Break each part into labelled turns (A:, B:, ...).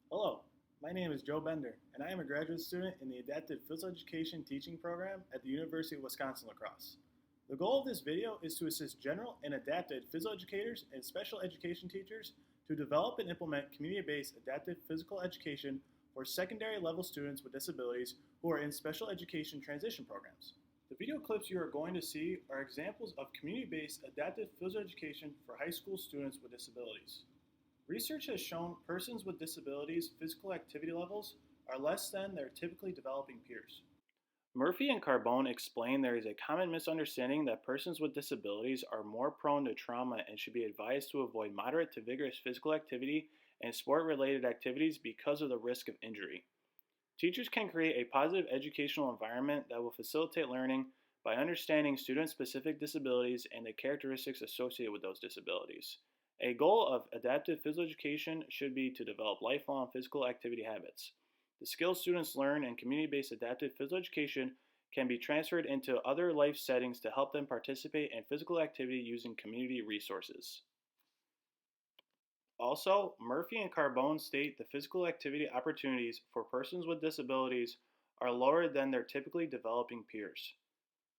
A: Hello, my name is Joe Bender, and I am a graduate student in the Adapted Physical Education Teaching Program at the University of Wisconsin-La Crosse. The goal of this video is to assist general and adapted physical educators and special education teachers to develop and implement community-based adaptive physical education for secondary level students with disabilities who are in special education transition programs. The video clips you are going to see are examples of community-based adaptive physical education for high school students with disabilities. Research has shown persons with disabilities' physical activity levels are less than their typically developing peers. Murphy and Carbone explain there is a common misunderstanding that persons with disabilities are more prone to trauma and should be advised to avoid moderate to vigorous physical activity and sport-related activities because of the risk of injury. Teachers can create a positive educational environment that will facilitate learning by understanding student-specific disabilities and the characteristics associated with those disabilities. A goal of adaptive physical education should be to develop lifelong physical activity habits. The skills students learn in community-based adaptive physical education can be transferred into other life settings to help them participate in physical activity using community resources. Also, Murphy and Carbone state the physical activity opportunities for persons with disabilities are lower than their typically developing peers.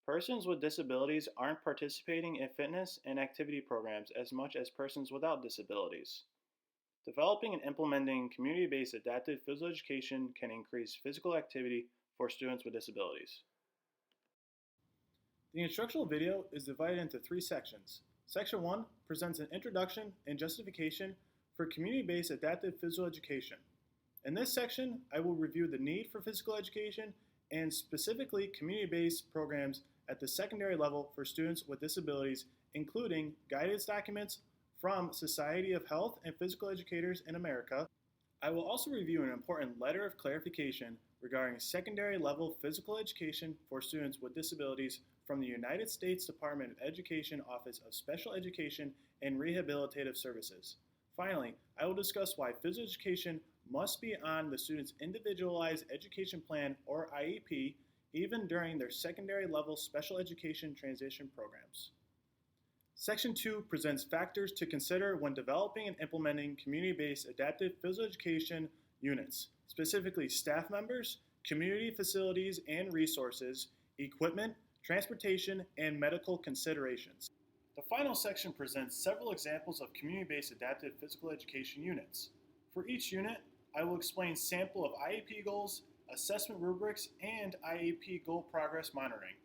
A: Persons with disabilities aren't participating in fitness and activity programs as much as persons without disabilities. Developing and implementing community-based adaptive physical education can increase physical activity for students with disabilities. The instructional video is divided into three sections. Section 1 presents an introduction and justification for community-based adaptive physical education. In this section, I will review the need for physical education and specifically community-based programs at the secondary level for students with disabilities, including guidance documents from Society of Health and Physical Educators in America. I will also review an important letter of clarification regarding secondary level physical education for students with disabilities from the United States Department of Education Office of Special Education and Rehabilitative Services. Finally, I will discuss why physical education must be on the student's individualized education plan or IEP even during their secondary level special education transition programs. Section 2 presents factors to consider when developing and implementing community-based adaptive physical education units, specifically staff members, community facilities and resources, equipment, transportation, and medical considerations. The final section presents several examples of community-based adaptive physical education units. For each unit, I will explain sample of IEP goals, assessment rubrics, and IEP goal progress monitoring.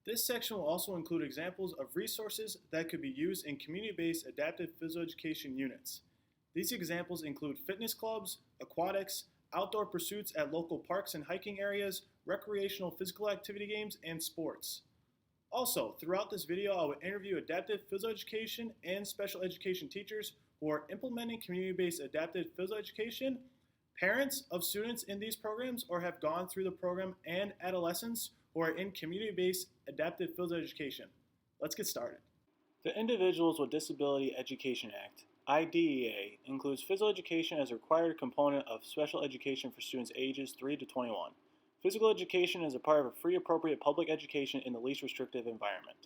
A: This section will also include examples of resources that could be used in community-based adaptive physical education units. These examples include fitness clubs, aquatics, outdoor pursuits at local parks and hiking areas, recreational physical activity games, and sports. Also, throughout this video, I will interview adaptive physical education and special education teachers who are implementing community-based adaptive physical education, parents of students in these programs or have gone through the program, and adolescents who are in community-based adaptive physical education. Let's get started. The Individuals with Disability Education Act, IDEA, includes physical education as a required component of special education for students ages 3 to 21. Physical education is a part of a free appropriate public education in the least restrictive environment.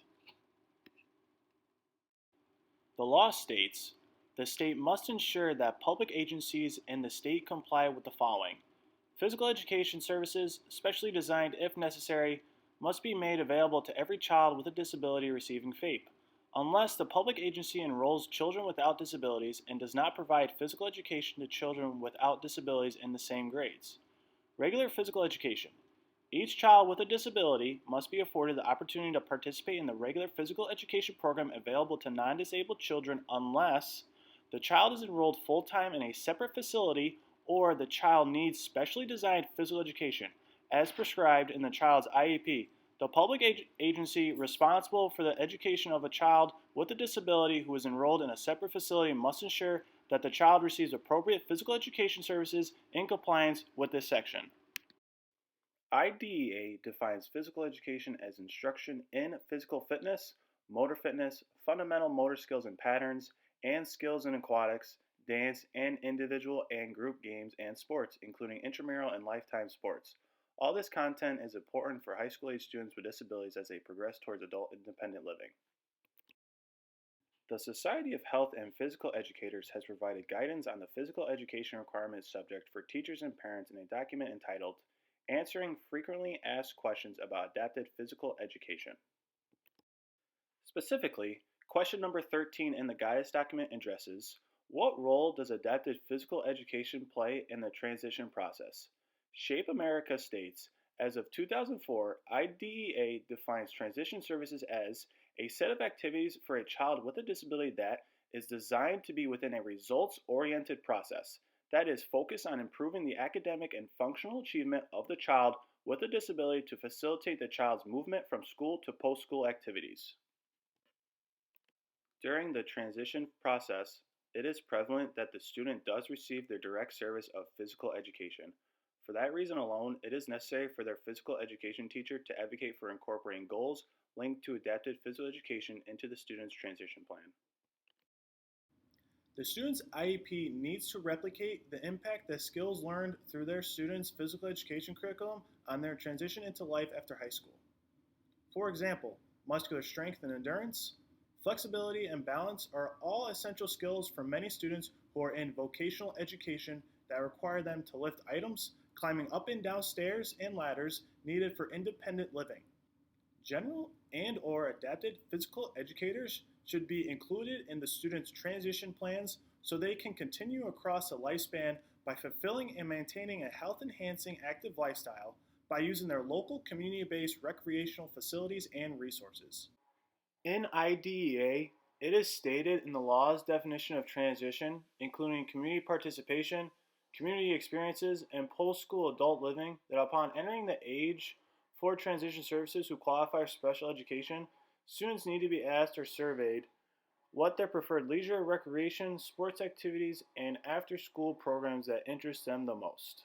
A: The law states, the state must ensure that public agencies in the state comply with the following. Physical education services, specially designed if necessary, must be made available to every child with a disability receiving FAPE, unless the public agency enrolls children without disabilities and does not provide physical education to children without disabilities in the same grades. Regular physical education. Each child with a disability must be afforded the opportunity to participate in the regular physical education program available to non-disabled children unless the child is enrolled full-time in a separate facility or the child needs specially designed physical education as prescribed in the child's IEP. The public agency responsible for the education of a child with a disability who is enrolled in a separate facility must ensure that the child receives appropriate physical education services in compliance with this section. IDEA defines physical education as instruction in physical fitness, motor fitness, fundamental motor skills and patterns, and skills in aquatics, dance, and individual and group games and sports, including intramural and lifetime sports. All this content is important for high school age students with disabilities as they progress towards adult independent living. The Society of Health and Physical Educators has provided guidance on the physical education requirements subject for teachers and parents in a document entitled Answering Frequently Asked Questions About Adapted Physical Education. Specifically, question number 13 in the guidance document addresses what role does adapted physical education play in the transition process? Shape America states, as of 2004, IDEA defines transition services as a set of activities for a child with a disability that is designed to be within a results oriented process that is focused on improving the academic and functional achievement of the child with a disability to facilitate the child's movement from school to post school activities. During the transition process, it is prevalent that the student does receive their direct service of physical education. For that reason alone, it is necessary for their physical education teacher to advocate for incorporating goals linked to adapted physical education into the student's transition plan. The student's IEP needs to replicate the impact that skills learned through their student's physical education curriculum on their transition into life after high school. For example, muscular strength and endurance, flexibility and balance are all essential skills for many students who are in vocational education that require them to lift items, climbing up and down stairs and ladders needed for independent living. General and/or adapted physical educators should be included in the students' transition plans so they can continue across a lifespan by fulfilling and maintaining a health-enhancing active lifestyle by using their local community-based recreational facilities and resources. In IDEA, it is stated in the law's definition of transition, including community participation, community experiences, and post-school adult living, that upon entering the age for transition services who qualify for special education, students need to be asked or surveyed what their preferred leisure, recreation, sports activities, and after-school programs that interest them the most.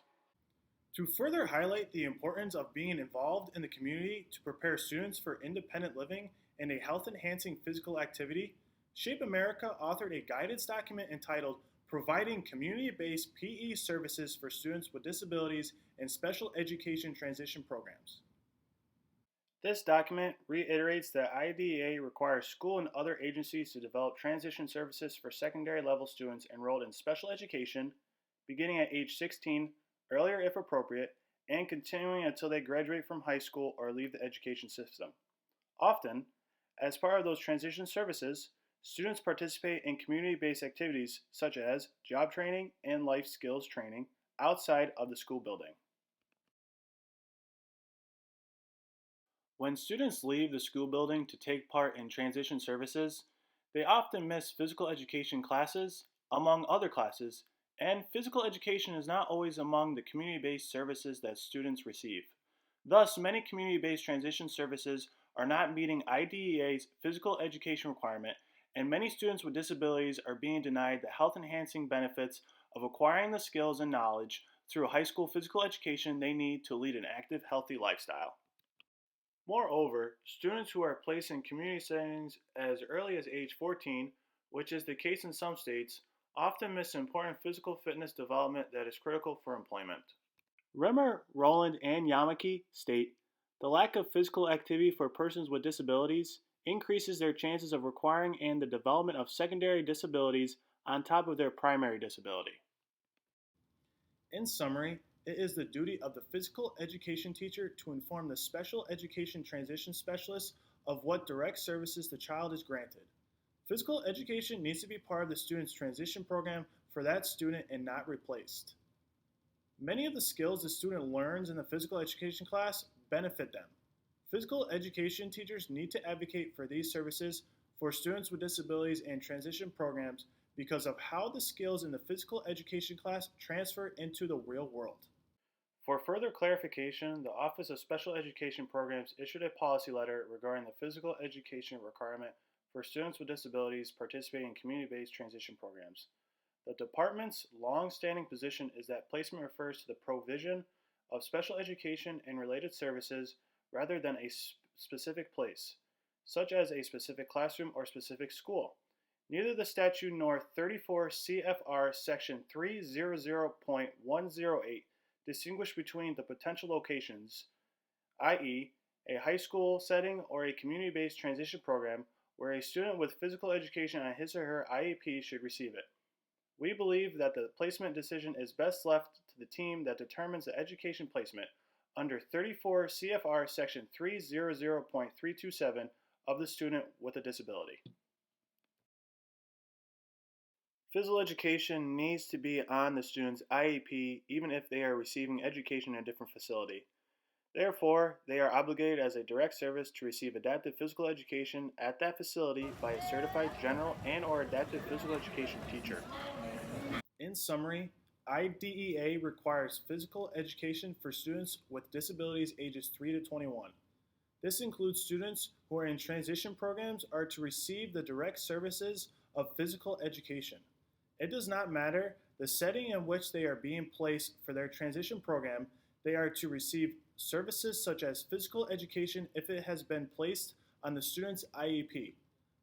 A: To further highlight the importance of being involved in the community to prepare students for independent living and a health-enhancing physical activity, Shape America authored a guidance document entitled Providing Community-Based PE Services for Students with Disabilities in Special Education Transition Programs. This document reiterates that IDEA requires school and other agencies to develop transition services for secondary level students enrolled in special education beginning at age 16, earlier if appropriate, and continuing until they graduate from high school or leave the education system. Often, as part of those transition services, students participate in community-based activities such as job training and life skills training outside of the school building. When students leave the school building to take part in transition services, they often miss physical education classes, among other classes, and physical education is not always among the community-based services that students receive. Thus, many community-based transition services are not meeting IDEA's physical education requirement, and many students with disabilities are being denied the health-enhancing benefits of acquiring the skills and knowledge through high school physical education they need to lead an active, healthy lifestyle. Moreover, students who are placed in community settings as early as age 14, which is the case in some states, often miss important physical fitness development that is critical for employment. Rimmer, Rowland, and Yamaki state the lack of physical activity for persons with disabilities increases their chances of acquiring and the development of secondary disabilities on top of their primary disability. In summary, it is the duty of the physical education teacher to inform the special education transition specialist of what direct services the child is granted. Physical education needs to be part of the student's transition program for that student and not replaced. Many of the skills the student learns in the physical education class benefit them. Physical education teachers need to advocate for these services for students with disabilities and transition programs because of how the skills in the physical education class transfer into the real world. For further clarification, the Office of Special Education Programs issued a policy letter regarding the physical education requirement for students with disabilities participating in community-based transition programs. The department's long-standing position is that placement refers to the provision of special education and related services rather than a specific place, such as a specific classroom or specific school. Neither the statute nor 34 CFR Section 300.108 distinguish between the potential locations, i.e., a high school setting or a community-based transition program, where a student with physical education on his or her IEP should receive it. We believe that the placement decision is best left to the team that determines the education placement under 34 CFR Section 300.327 of the student with a disability. Physical education needs to be on the student's IEP even if they are receiving education in a different facility. Therefore, they are obligated as a direct service to receive adaptive physical education at that facility by a certified general and/or adaptive physical education teacher. In summary, IDEA requires physical education for students with disabilities ages 3 to 21. This includes students who are in transition programs are to receive the direct services of physical education. It does not matter the setting in which they are being placed for their transition program, they are to receive services such as physical education if it has been placed on the student's IEP.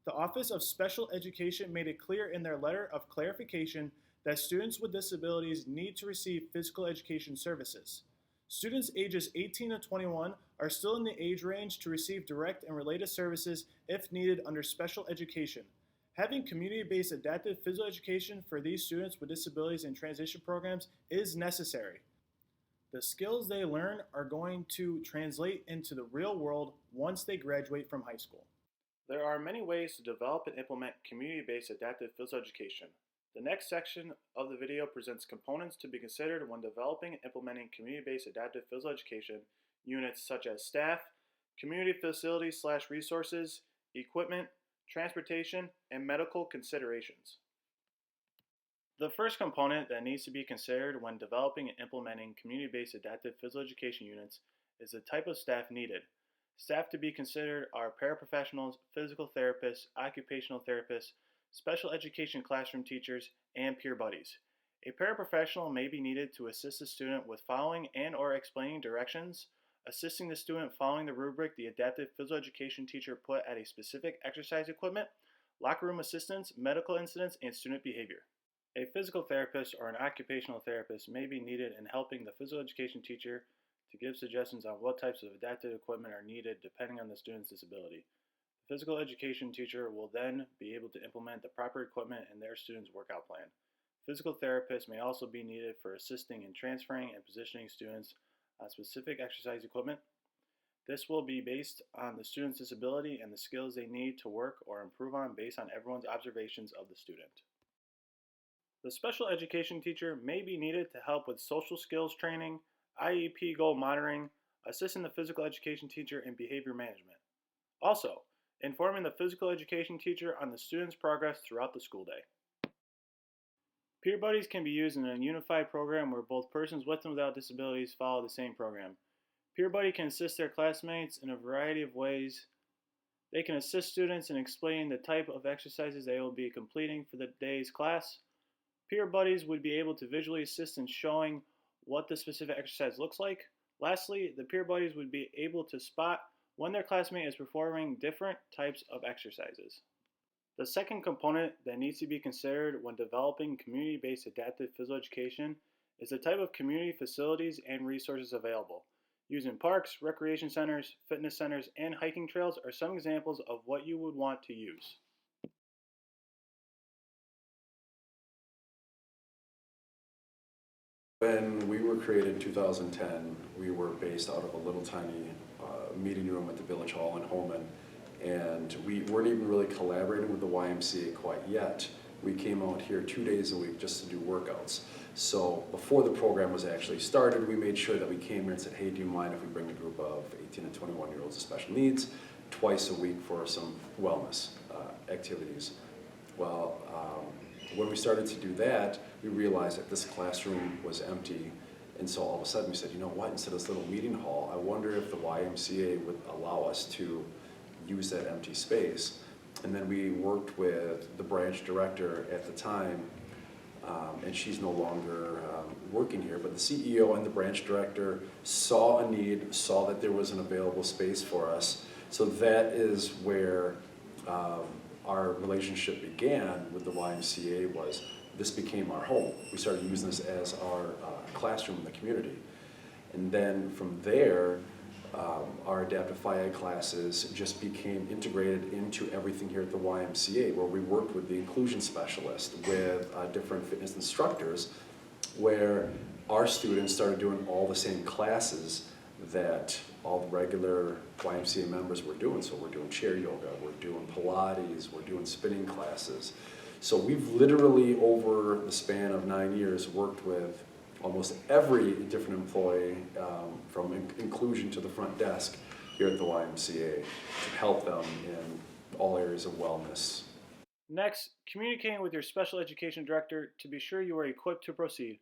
A: The Office of Special Education made it clear in their letter of clarification that students with disabilities need to receive physical education services. Students ages 18 to 21 are still in the age range to receive direct and related services if needed under special education. Having community-based adaptive physical education for these students with disabilities in transition programs is necessary. The skills they learn are going to translate into the real world once they graduate from high school. There are many ways to develop and implement community-based adaptive physical education. The next section of the video presents components to be considered when developing and implementing community-based adaptive physical education units such as staff, community facilities/resources, equipment, transportation, and medical considerations. The first component that needs to be considered when developing and implementing community-based adaptive physical education units is the type of staff needed. Staff to be considered are paraprofessionals, physical therapists, occupational therapists, special education classroom teachers, and peer buddies. A paraprofessional may be needed to assist the student with following and/or explaining directions, assisting the student following the rubric the adaptive physical education teacher put at a specific exercise equipment, locker room assistance, medical incidents, and student behavior. A physical therapist or an occupational therapist may be needed in helping the physical education teacher to give suggestions on what types of adaptive equipment are needed depending on the student's disability. The physical education teacher will then be able to implement the proper equipment in their student's workout plan. Physical therapists may also be needed for assisting in transferring and positioning students on specific exercise equipment. This will be based on the student's disability and the skills they need to work or improve on based on everyone's observations of the student. The special education teacher may be needed to help with social skills training, IEP goal monitoring, assisting the physical education teacher in behavior management. Also, informing the physical education teacher on the student's progress throughout the school day. Peer buddies can be used in a unified program where both persons with and without disabilities follow the same program. Peer buddy can assist their classmates in a variety of ways. They can assist students in explaining the type of exercises they will be completing for the day's class. Peer buddies would be able to visually assist in showing what the specific exercise looks like. Lastly, the peer buddies would be able to spot when their classmate is performing different types of exercises. The second component that needs to be considered when developing community-based adaptive physical education is the type of community facilities and resources available. Using parks, recreation centers, fitness centers, and hiking trails are some examples of what you would want to use.
B: When we were created in 2010, we were based out of a little tiny meeting room at the Village Hall in Holman, and we weren't even really collaborating with the YMCA quite yet. We came out here 2 days a week just to do workouts. So before the program was actually started, we made sure that we came here and said, hey, do you mind if we bring a group of 18 and 21-year-olds with special needs twice a week for some wellness activities? Well, when we started to do that, we realized that this classroom was empty, and so all of a sudden we said, you know what, instead of this little meeting hall, I wonder if the YMCA would allow us to use that empty space. And then we worked with the branch director at the time, and she's no longer working here, but the CEO and the branch director saw a need, saw that there was an available space for us. So that is where our relationship began with the YMCA. Was this became our home. We started using this as our classroom in the community. And then from there, our our adaptive phy classes just became integrated into everything here at the YMCA, where we worked with the inclusion specialist, with different fitness instructors, where our students started doing all the same classes that all the regular YMCA members were doing. So we're doing chair yoga, we're doing Pilates, we're doing spinning classes. So we've literally, over the span of 9 years, worked with almost every different employee, from inclusion to the front desk here at the YMCA, to help them in all areas of wellness.
A: Next, communicating with your special education director to be sure you are equipped to proceed.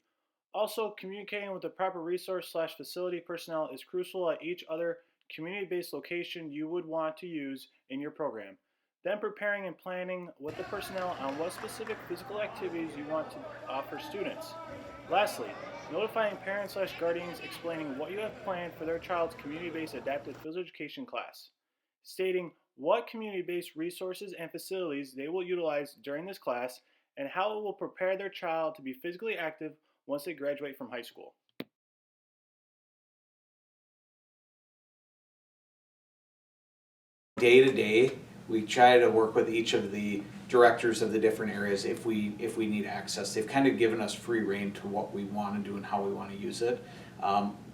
A: Also, communicating with the proper resource/facility personnel is crucial at each other community-based location you would want to use in your program. Then preparing and planning with the personnel on what specific physical activities you want to offer students. Lastly, notifying parents/guardians explaining what you have planned for their child's community-based adaptive physical education class. Stating what community-based resources and facilities they will utilize during this class and how it will prepare their child to be physically active once they graduate from high school.
C: Day to day, we try to work with each of the directors of the different areas if we need access. They've kind of given us free rein to what we want to do and how we want to use it.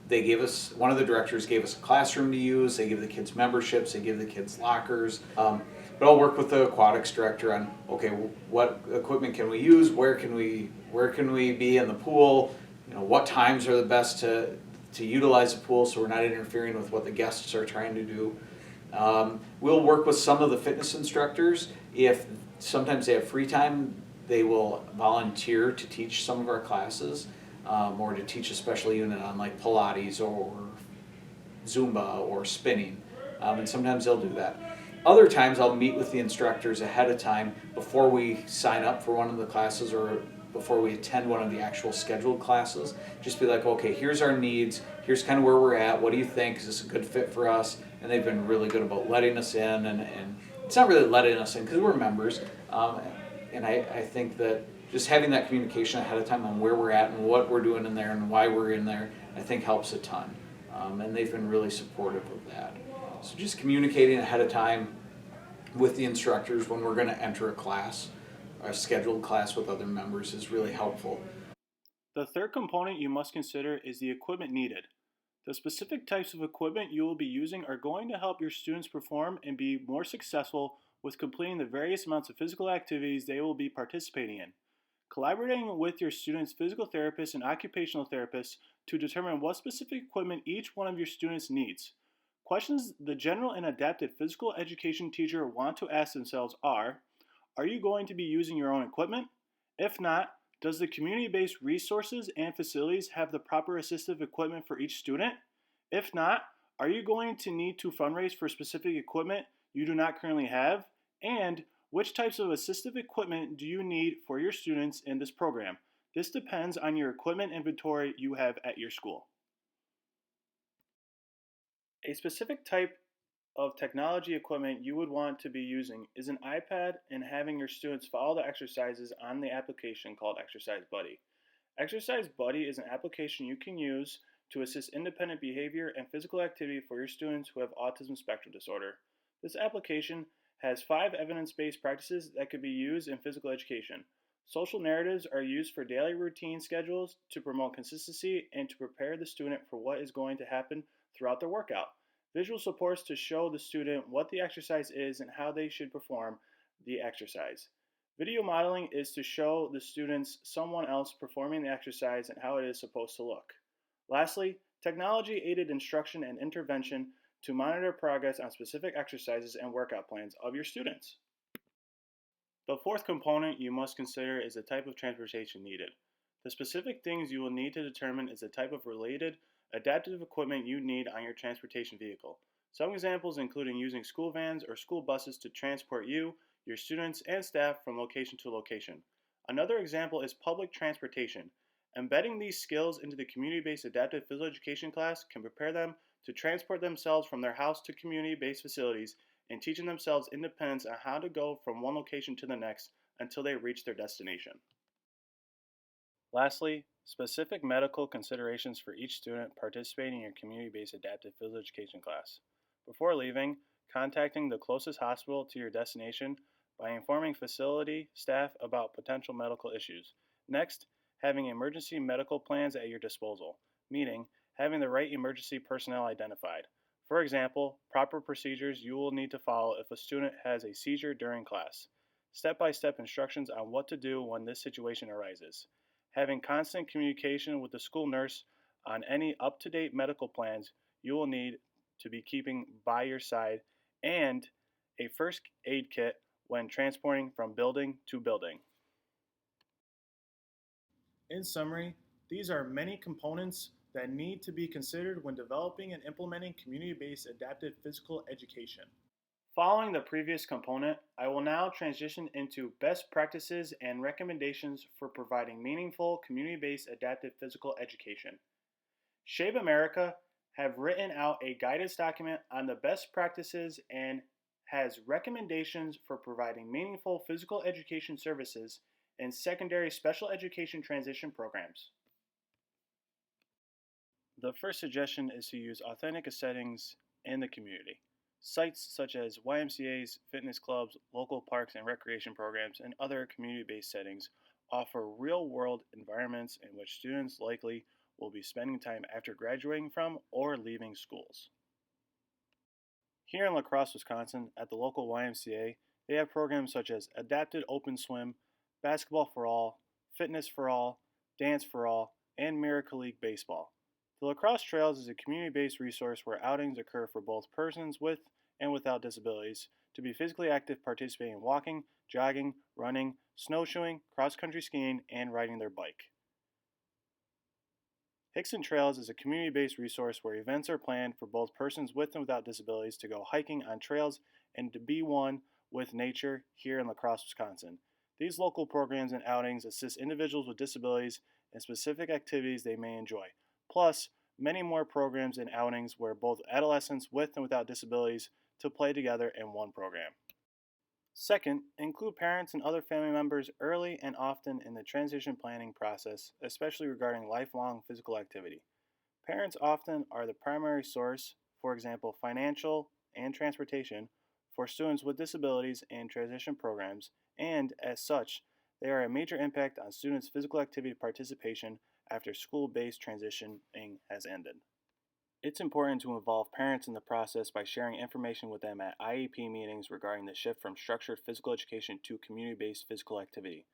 C: They gave us, one of the directors gave us a classroom to use, they give the kids memberships, they give the kids lockers. But I'll work with the aquatics director on, okay, what equipment can we use, where can we be in the pool, what times are the best to utilize the pool so we're not interfering with what the guests are trying to do. We'll work with some of the fitness instructors. If sometimes they have free time, they will volunteer to teach some of our classes, or to teach a special unit on like Pilates or Zumba or spinning, and sometimes they'll do that. Other times I'll meet with the instructors ahead of time before we sign up for one of the classes or before we attend one of the actual scheduled classes. Just be like, okay, here's our needs, here's kind of where we're at, what do you think, is this a good fit for us? And they've been really good about letting us in, and it's not really letting us in because we're members, and I think that just having that communication ahead of time on where we're at and what we're doing in there and why we're in there, I think helps a ton, and they've been really supportive of that. So just communicating ahead of time with the instructors when we're going to enter a scheduled class with other members is really helpful.
A: The third component you must consider is the equipment needed. The specific types of equipment you will be using are going to help your students perform and be more successful with completing the various amounts of physical activities they will be participating in. Collaborating with your students' physical therapists and occupational therapists to determine what specific equipment each one of your students needs. Questions the general and adapted physical education teacher want to ask themselves are you going to be using your own equipment? If not, does the community-based resources and facilities have the proper assistive equipment for each student? If not, are you going to need to fundraise for specific equipment you do not currently have? And which types of assistive equipment do you need for your students in this program? This depends on your equipment inventory you have at your school. A specific type of technology equipment you would want to be using is an iPad and having your students follow the exercises on the application called Exercise Buddy. Exercise Buddy is an application you can use to assist independent behavior and physical activity for your students who have autism spectrum disorder. This application has 5 evidence-based practices that could be used in physical education. Social narratives are used for daily routine schedules to promote consistency and to prepare the student for what is going to happen throughout their workout. Visual supports to show the student what the exercise is and how they should perform the exercise. Video modeling is to show the students someone else performing the exercise and how it is supposed to look. Lastly, technology-aided instruction and intervention to monitor progress on specific exercises and workout plans of your students. The fourth component you must consider is the type of transportation needed. The specific things you will need to determine is the type of related adaptive equipment you need on your transportation vehicle. Some examples including using school vans or school buses to transport you, your students, and staff from location to location. Another example is public transportation. Embedding these skills into the community-based adaptive physical education class can prepare them to transport themselves from their house to community-based facilities and teaching themselves independence on how to go from one location to the next until they reach their destination. Lastly, specific medical considerations for each student participating in your community-based adaptive physical education class. Before leaving, contacting the closest hospital to your destination by informing facility staff about potential medical issues. Next, having emergency medical plans at your disposal, meaning having the right emergency personnel identified. For example, proper procedures you will need to follow if a student has a seizure during class. Step-by-step instructions on what to do when this situation arises. Having constant communication with the school nurse on any up-to-date medical plans you will need to be keeping by your side, and a first aid kit when transporting from building to building. In summary, these are many components that need to be considered when developing and implementing community-based adaptive physical education. Following the previous component, I will now transition into best practices and recommendations for providing meaningful community-based adaptive physical education. Shape America have written out a guidance document on the best practices and has recommendations for providing meaningful physical education services in secondary special education transition programs. The first suggestion is to use authentic settings in the community. Sites such as YMCA's, fitness clubs, local parks and recreation programs, and other community-based settings offer real-world environments in which students likely will be spending time after graduating from or leaving schools. Here in La Crosse, Wisconsin, at the local YMCA, they have programs such as Adapted Open Swim, Basketball for All, Fitness for All, Dance for All, and Miracle League Baseball. The La Crosse Trails is a community-based resource where outings occur for both persons with and without disabilities to be physically active, participating in walking, jogging, running, snowshoeing, cross-country skiing, and riding their bike. Hickson Trails is a community-based resource where events are planned for both persons with and without disabilities to go hiking on trails and to be one with nature here in La Crosse, Wisconsin. These local programs and outings assist individuals with disabilities in specific activities they may enjoy. Plus, many more programs and outings where both adolescents with and without disabilities to play together in one program. Second, include parents and other family members early and often in the transition planning process, especially regarding lifelong physical activity. Parents often are the primary source, for example, financial and transportation, for students with disabilities in transition programs, and as such, they are a major impact on students' physical activity participation after school-based transitioning has ended. It's important to involve parents in the process by sharing information with them at IEP meetings regarding the shift from structured physical education to community-based physical activity.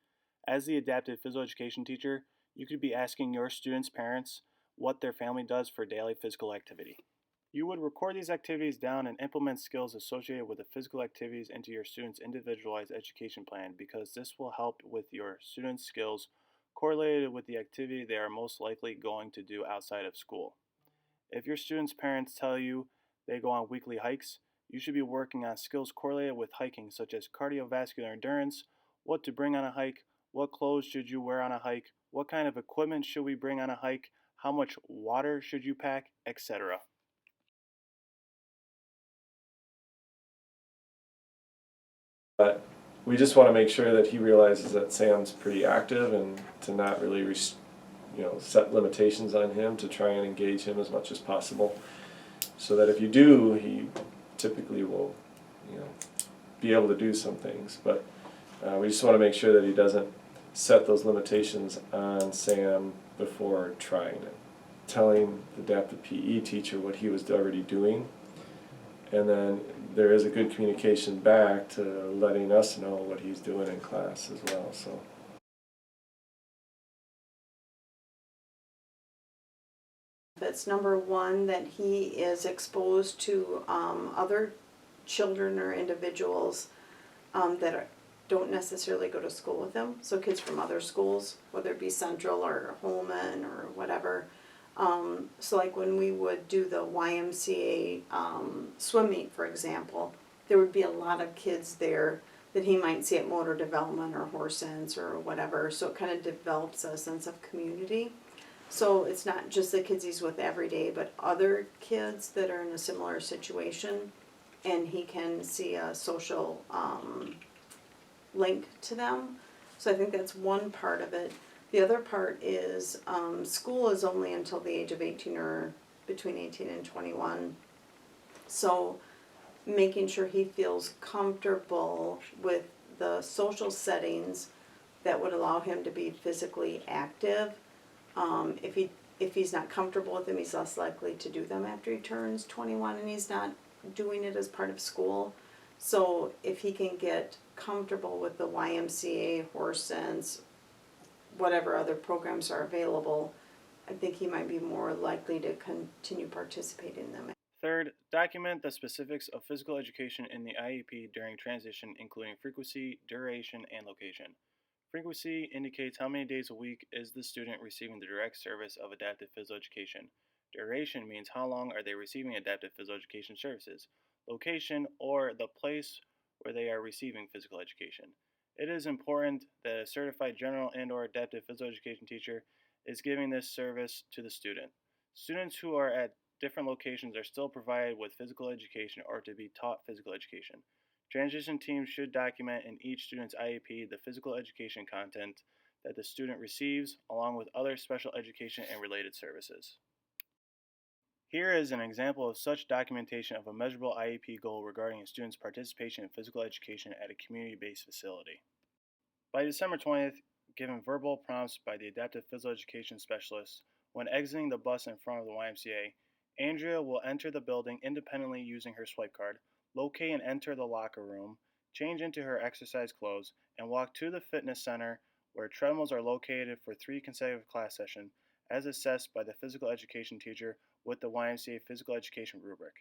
A: As the adaptive physical education teacher, you could be asking your students' parents what their family does for daily physical activity. You would record these activities down and implement skills associated with the physical activities into your students' individualized education plan because this will help with your students' skills correlated with the activity they are most likely going to do outside of school. If your students' parents tell you they go on weekly hikes, you should be working on skills correlated with hiking, such as cardiovascular endurance, what to bring on a hike, what clothes should you wear on a hike, what kind of equipment should we bring on a hike, how much water should you pack, etc.
D: But we just want to make sure that he realizes that Sam's pretty active and to not really set limitations on him, to try and engage him as much as possible, so that if you do, he typically will be able to do some things. But we just want to make sure that he doesn't set those limitations on Sam before trying it. Telling the adaptive PE teacher what he was already doing, and then there is a good communication back to letting us know what he's doing in class as well. So.
E: It's number one, that he is exposed to other children or individuals that don't necessarily go to school with him. So kids from other schools, whether it be Central or Holman or whatever. So like when we would do the YMCA swim meet, for example, there would be a lot of kids there that he might see at motor development or horse sense or whatever. So it kind of develops a sense of community. So it's not just the kids he's with every day, but other kids that are in a similar situation, and he can see a social link to them. So I think that's one part of it. The other part is school is only until the age of 18 or between 18 and 21. So making sure he feels comfortable with the social settings that would allow him to be physically active. If he's not comfortable with them, he's less likely to do them after he turns 21 and he's not doing it as part of school. So if he can get comfortable with the YMCA, Horse Sense, whatever other programs are available, I think he might be more likely to continue participating in them.
A: Third, document the specifics of physical education in the IEP during transition, including frequency, duration, and location. Frequency indicates how many days a week is the student receiving the direct service of adaptive physical education. Duration means how long are they receiving adaptive physical education services. Location, or the place where they are receiving physical education. It is important that a certified general and/or adaptive physical education teacher is giving this service to the student. Students who are at different locations are still provided with physical education or to be taught physical education. Transition teams should document in each student's IEP the physical education content that the student receives, along with other special education and related services. Here is an example of such documentation of a measurable IEP goal regarding a student's participation in physical education at a community-based facility. By December 20th, given verbal prompts by the adaptive physical education specialist when exiting the bus in front of the YMCA, Andrea will enter the building independently using her swipe card, locate and enter the locker room, change into her exercise clothes, and walk to the fitness center where treadmills are located for 3 consecutive class sessions as assessed by the physical education teacher with the YMCA physical education rubric.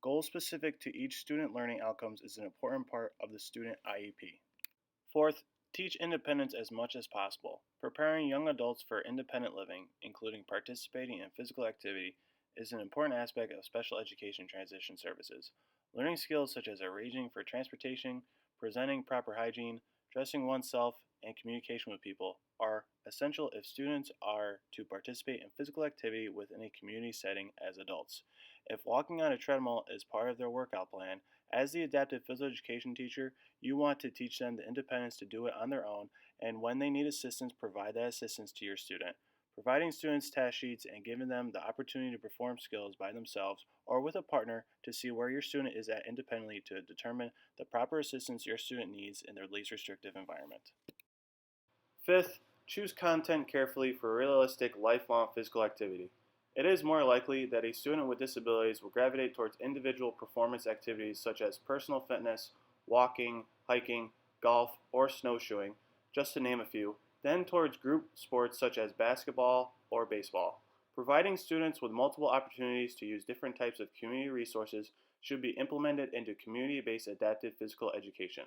A: Goals specific to each student learning outcomes is an important part of the student IEP. Fourth, teach independence as much as possible. Preparing young adults for independent living, including participating in physical activity, is an important aspect of special education transition services. Learning skills such as arranging for transportation, presenting proper hygiene, dressing oneself, and communication with people are essential if students are to participate in physical activity within a community setting as adults. If walking on a treadmill is part of their workout plan, as the adaptive physical education teacher, you want to teach them the independence to do it on their own, and when they need assistance, provide that assistance to your student. Providing students task sheets and giving them the opportunity to perform skills by themselves or with a partner to see where your student is at independently to determine the proper assistance your student needs in their least restrictive environment. Fifth, choose content carefully for realistic lifelong physical activity. It is more likely that a student with disabilities will gravitate towards individual performance activities such as personal fitness, walking, hiking, golf, or snowshoeing, just to name a few, than towards group sports such as basketball or baseball. Providing students with multiple opportunities to use different types of community resources should be implemented into community-based adaptive physical education.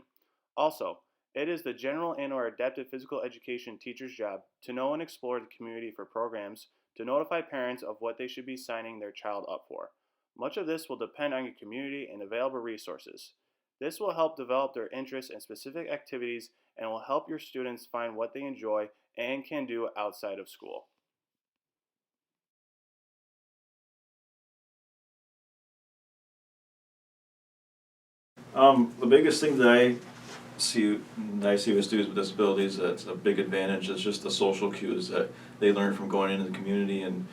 A: Also, it is the general and/or adaptive physical education teacher's job to know and explore the community for programs, to notify parents of what they should be signing their child up for. Much of this will depend on your community and available resources. This will help develop their interests in specific activities and will help your students find what they enjoy and can do outside of school.
F: The biggest thing that I see with students with disabilities that's a big advantage is just the social cues that they learn from going into the community and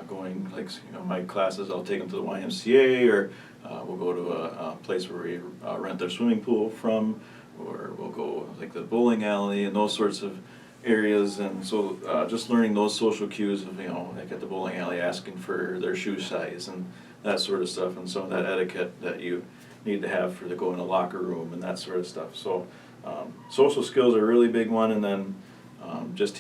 F: going, like, my classes, I'll take them to the YMCA, or we'll go to a place where we rent their swimming pool from, or we'll go like the bowling alley and those sorts of areas. And so just learning those social cues of, like at the bowling alley, asking for their shoe size and that sort of stuff, and some of that etiquette that you need to have for to go in the locker room and that sort of stuff. So social skills are a really big one, and then just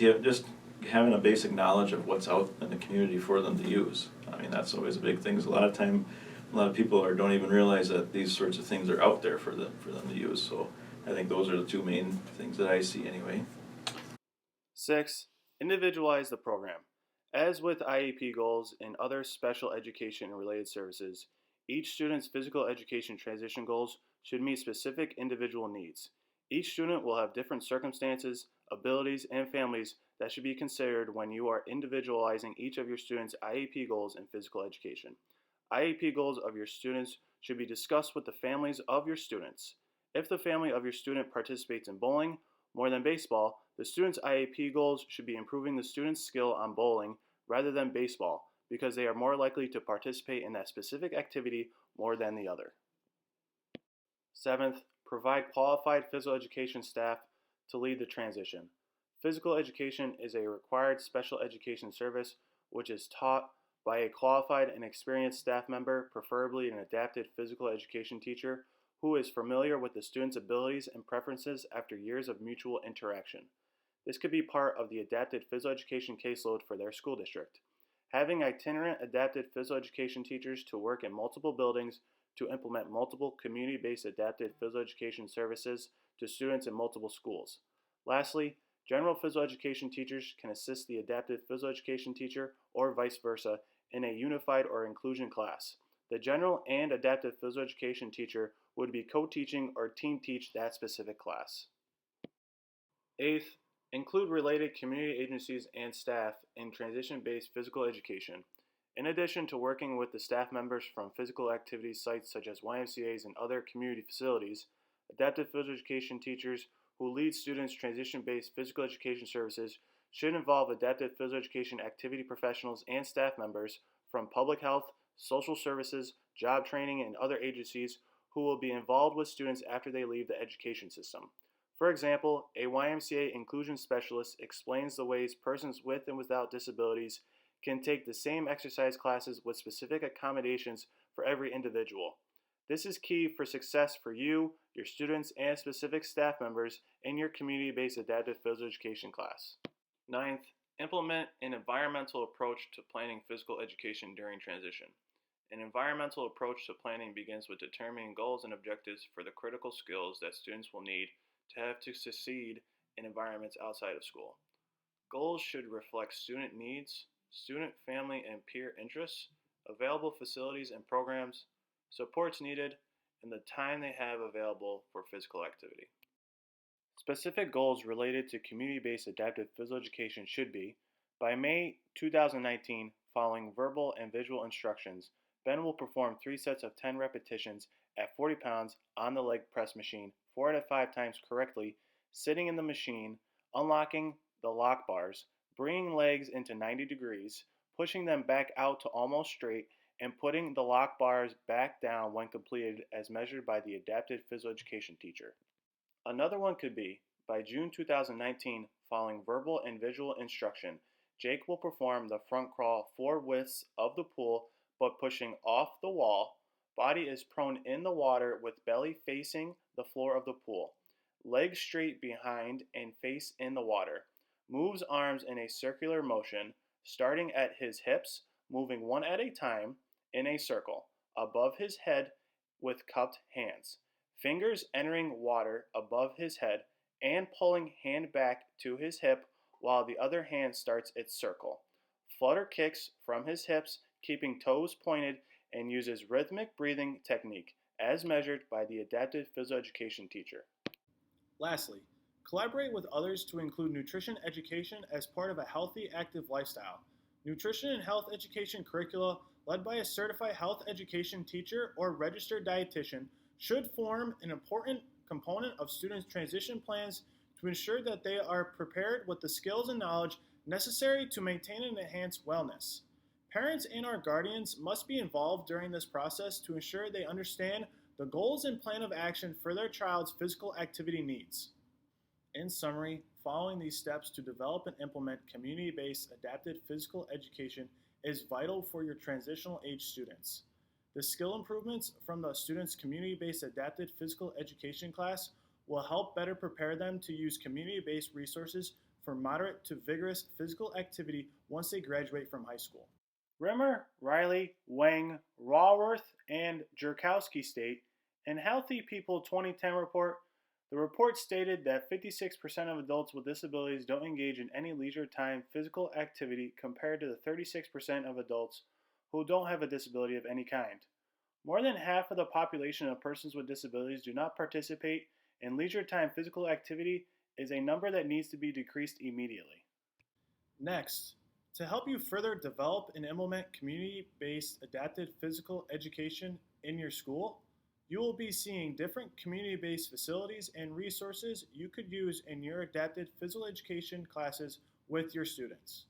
F: having a basic knowledge of what's out in the community for them to use. I mean, that's always a big thing. 'Cause a lot of people don't even realize that these sorts of things are out there for them to use. So I think those are the two main things that I see anyway.
A: 6. Individualize the program. As with IEP goals and other special education and related services, each student's physical education transition goals should meet specific individual needs. Each student will have different circumstances, abilities, and families that should be considered when you are individualizing each of your students' IEP goals in physical education. IEP goals of your students should be discussed with the families of your students. If the family of your student participates in bowling more than baseball, the student's IEP goals should be improving the student's skill on bowling rather than baseball, because they are more likely to participate in that specific activity more than the other. Seventh, provide qualified physical education staff to lead the transition. Physical education is a required special education service which is taught by a qualified and experienced staff member, preferably an adapted physical education teacher, who is familiar with the student's abilities and preferences after years of mutual interaction. This could be part of the adapted physical education caseload for their school district. Having itinerant adapted physical education teachers to work in multiple buildings to implement multiple community-based adapted physical education services to students in multiple schools. Lastly, general physical education teachers can assist the adapted physical education teacher or vice versa in a unified or inclusion class. The general and adaptive physical education teacher would be co-teaching or team teach that specific class. Eighth, include related community agencies and staff in transition-based physical education. In addition to working with the staff members from physical activities sites such as YMCAs and other community facilities, adaptive physical education teachers who lead students' transition-based physical education services should involve adaptive physical education activity professionals and staff members from public health, social services, job training, and other agencies who will be involved with students after they leave the education system. For example, a YMCA inclusion specialist explains the ways persons with and without disabilities can take the same exercise classes with specific accommodations for every individual. This is key for success for you, your students, and specific staff members in your community-based adaptive physical education class. Ninth, implement an environmental approach to planning physical education during transition. An environmental approach to planning begins with determining goals and objectives for the critical skills that students will need to have to succeed in environments outside of school. Goals should reflect student needs, student, family, and peer interests, available facilities and programs, supports needed, and the time they have available for physical activity. Specific goals related to community-based adaptive physical education should be, by May 2019, following verbal and visual instructions, Ben will perform 3 sets of 10 repetitions at 40 pounds on the leg press machine 4 out of 5 times correctly, sitting in the machine, unlocking the lock bars, bringing legs into 90 degrees, pushing them back out to almost straight, and putting the lock bars back down when completed as measured by the adapted physical education teacher. Another one could be, by June 2019, following verbal and visual instruction, Jake will perform the front crawl 4 widths of the pool but pushing off the wall. Body is prone in the water with belly facing the floor of the pool. Legs straight behind and face in the water. Moves arms in a circular motion, starting at his hips, moving one at a time in a circle, above his head with cupped hands. Fingers entering water above his head and pulling hand back to his hip while the other hand starts its circle. Flutter kicks from his hips, keeping toes pointed, and uses rhythmic breathing technique as measured by the adapted physical education teacher. Lastly, collaborate with others to include nutrition education as part of a healthy, active lifestyle. Nutrition and health education curricula led by a certified health education teacher or registered dietitian should form an important component of students' transition plans to ensure that they are prepared with the skills and knowledge necessary to maintain and enhance wellness. Parents and our guardians must be involved during this process to ensure they understand the goals and plan of action for their child's physical activity needs. In summary, following these steps to develop and implement community-based adapted physical education is vital for your transitional age students. The skill improvements from the students' community-based adapted physical education class will help better prepare them to use community-based resources for moderate to vigorous physical activity once they graduate from high school. Rimmer, Riley, Wang, Raworth, and Jerkowski state, in Healthy People 2010 report, the report stated that 56% of adults with disabilities don't engage in any leisure time physical activity compared to the 36% of adults who don't have a disability of any kind. More than half of the population of persons with disabilities do not participate in leisure time physical activity is a number that needs to be decreased immediately. Next, to help you further develop and implement community-based adapted physical education in your school, you will be seeing different community-based facilities and resources you could use in your adapted physical education classes with your students.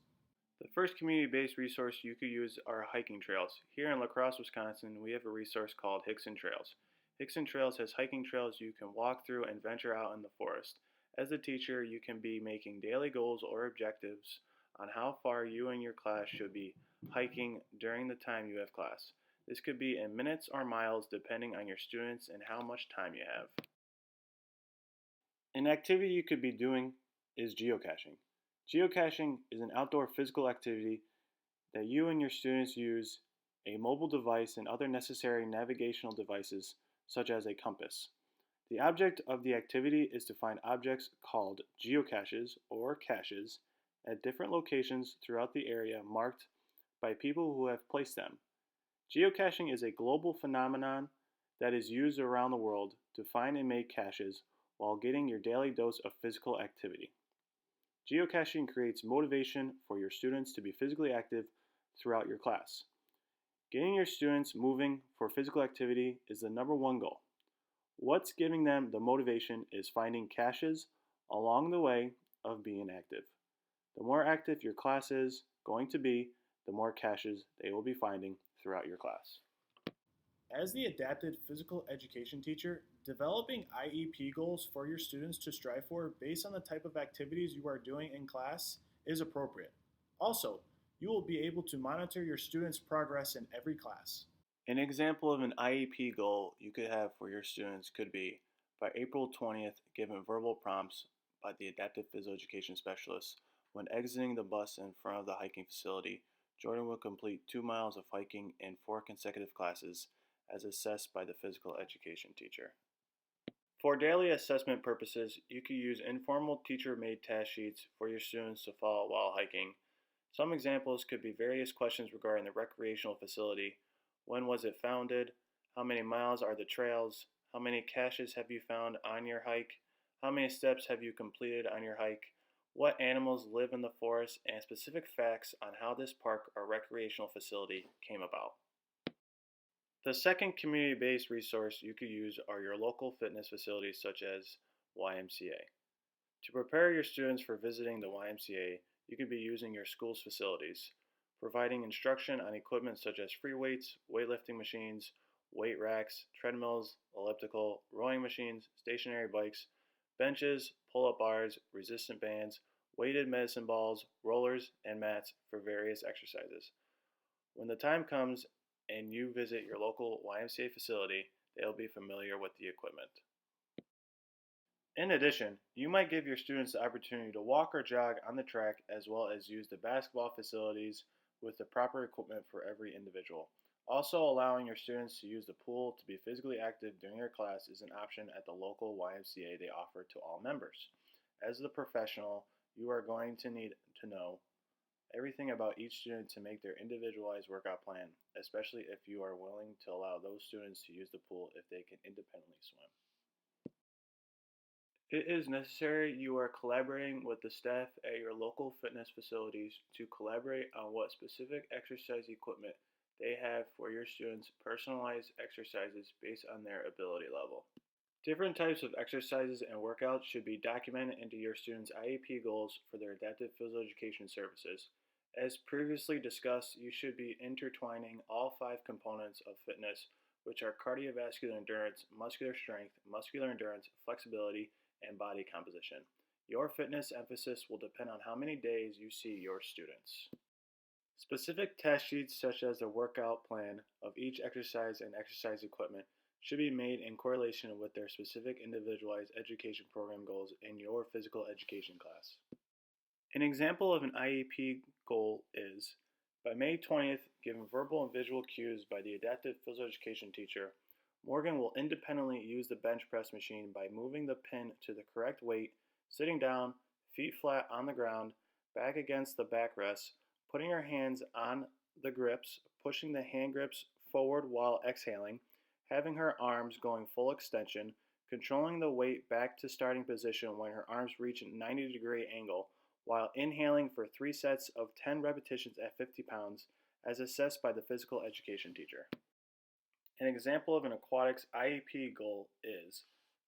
A: The first community-based resource you could use are hiking trails. Here in La Crosse, Wisconsin, we have a resource called Hickson Trails. Hickson Trails has hiking trails you can walk through and venture out in the forest. As a teacher, you can be making daily goals or objectives on how far you and your class should be hiking during the time you have class. This could be in minutes or miles depending on your students and how much time you have. An activity you could be doing is geocaching. Geocaching is an outdoor physical activity that you and your students use a mobile device and other necessary navigational devices such as a compass. The object of the activity is to find objects called geocaches or caches at different locations throughout the area marked by people who have placed them. Geocaching is a global phenomenon that is used around the world to find and make caches while getting your daily dose of physical activity. Geocaching creates motivation for your students to be physically active throughout your class. Getting your students moving for physical activity is the number one goal. What's giving them the motivation is finding caches along the way of being active. The more active your class is going to be, the more caches they will be finding throughout your class. As the adapted physical education teacher, developing IEP goals for your students to strive for based on the type of activities you are doing in class is appropriate. Also, you will be able to monitor your students' progress in every class. An example of an IEP goal you could have for your students could be, by April 20th, given verbal prompts by the adaptive physical education specialist, when exiting the bus in front of the hiking facility, Jordan will complete 2 miles of hiking in 4 consecutive classes as assessed by the physical education teacher. For daily assessment purposes, you could use informal teacher-made task sheets for your students to follow while hiking. Some examples could be various questions regarding the recreational facility. When was it founded? How many miles are the trails? How many caches have you found on your hike? How many steps have you completed on your hike? What animals live in the forest? And specific facts on how this park or recreational facility came about. The second community-based resource you could use are your local fitness facilities such as YMCA. To prepare your students for visiting the YMCA, you could be using your school's facilities, providing instruction on equipment such as free weights, weightlifting machines, weight racks, treadmills, elliptical, rowing machines, stationary bikes, benches, pull-up bars, resistant bands, weighted medicine balls, rollers, and mats for various exercises. When the time comes and you visit your local YMCA facility, they'll be familiar with the equipment. In addition, you might give your students the opportunity to walk or jog on the track as well as use the basketball facilities with the proper equipment for every individual. Also, allowing your students to use the pool to be physically active during their class is an option at the local YMCA they offer to all members. As the professional, you are going to need to know everything about each student to make their individualized workout plan, especially if you are willing to allow those students to use the pool if they can independently swim. It is necessary you are collaborating with the staff at your local fitness facilities to collaborate on what specific exercise equipment they have for your students' personalized exercises based on their ability level. Different types of exercises and workouts should be documented into your students' IEP goals for their adaptive physical education services. As previously discussed, you should be intertwining all 5 components of fitness, which are cardiovascular endurance, muscular strength, muscular endurance, flexibility, and body composition. Your fitness emphasis will depend on how many days you see your students. Specific task sheets such as the workout plan of each exercise and exercise equipment should be made in correlation with their specific individualized education program goals in your physical education class. An example of an IEP goal is, by May 20th, given verbal and visual cues by the adaptive physical education teacher, Morgan will independently use the bench press machine by moving the pin to the correct weight, sitting down, feet flat on the ground, back against the backrest, putting her hands on the grips, pushing the hand grips forward while exhaling, having her arms going full extension, controlling the weight back to starting position when her arms reach a 90-degree angle, while inhaling for 3 sets of 10 repetitions at 50 pounds, as assessed by the physical education teacher. An example of an aquatics IEP goal is,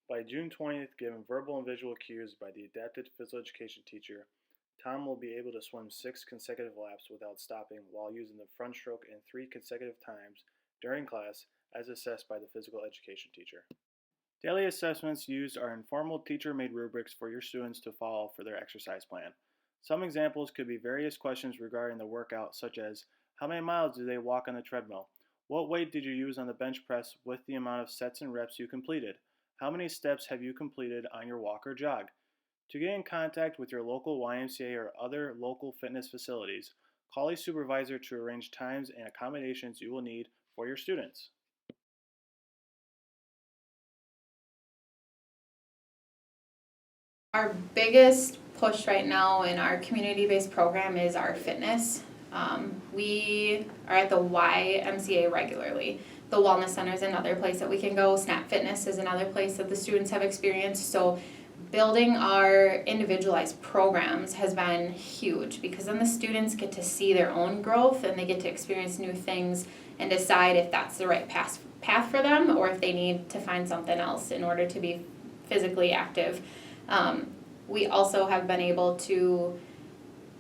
A: by June 20th, given verbal and visual cues by the adapted physical education teacher, Tom will be able to swim 6 consecutive laps without stopping while using the front stroke in 3 consecutive times during class as assessed by the physical education teacher. Daily assessments used are informal teacher-made rubrics for your students to follow for their exercise plan. Some examples could be various questions regarding the workout, such as how many miles did they walk on the treadmill? What weight did you use on the bench press with the amount of sets and reps you completed? How many steps have you completed on your walk or jog? To get in contact with your local YMCA or other local fitness facilities, call a supervisor to arrange times and accommodations you will need for your students.
G: Our biggest push right now in our community-based program is our fitness. We are at the YMCA regularly. The Wellness Center is another place that we can go. Snap Fitness is another place that the students have experienced. So building our individualized programs has been huge because then the students get to see their own growth and they get to experience new things and decide if that's the right path for them or if they need to find something else in order to be physically active. We also have been able to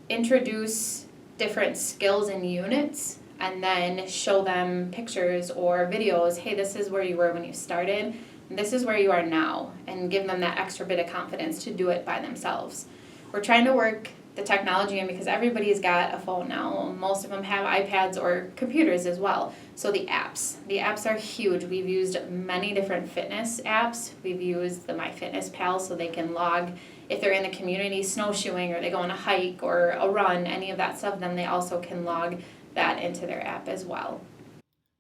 G: introduce different skills and units and then show them pictures or videos. Hey, this is where you were when you started, and this is where you are now, and give them that extra bit of confidence to do it by themselves. We're trying to work the technology in because everybody's got a phone now. Most of them have iPads or computers as well. So the apps are huge. We've used many different fitness apps. We've used the MyFitnessPal so they can log if they're in the community snowshoeing or they go on a hike or a run, any of that stuff, then they also can log that into their app as well.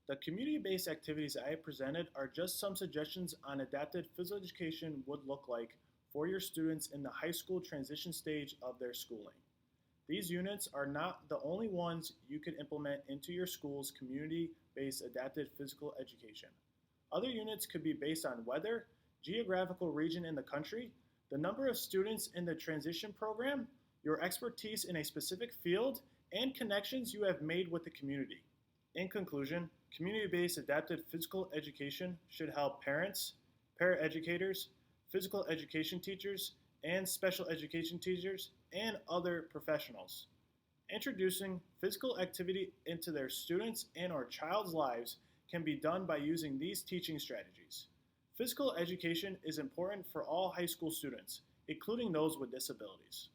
A: The community-based activities I have presented are just some suggestions on adapted physical education would look like for your students in the high school transition stage of their schooling. These units are not the only ones you could implement into your school's community-based adapted physical education. Other units could be based on weather, geographical region in the country, the number of students in the transition program, your expertise in a specific field, and connections you have made with the community. In conclusion, community-based adapted physical education should help parents, paraeducators, physical education teachers, and special education teachers, and other professionals. Introducing physical activity into their students and or child's lives can be done by using these teaching strategies. Physical education is important for all high school students, including those with disabilities.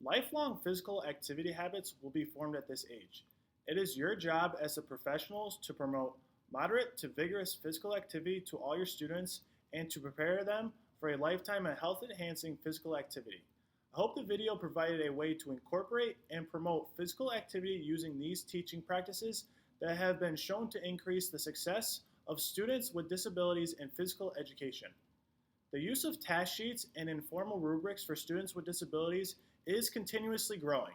A: Lifelong physical activity habits will be formed at this age. It is your job as the professionals to promote moderate to vigorous physical activity to all your students and to prepare them for a lifetime of health-enhancing physical activity. I hope the video provided a way to incorporate and promote physical activity using these teaching practices that have been shown to increase the success of students with disabilities in physical education. The use of task sheets and informal rubrics for students with disabilities is continuously growing.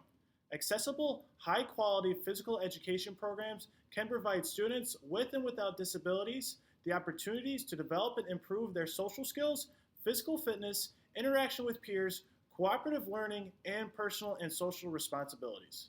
A: Accessible, high-quality physical education programs can provide students with and without disabilities the opportunities to develop and improve their social skills, physical fitness, interaction with peers, cooperative learning, and personal and social responsibilities.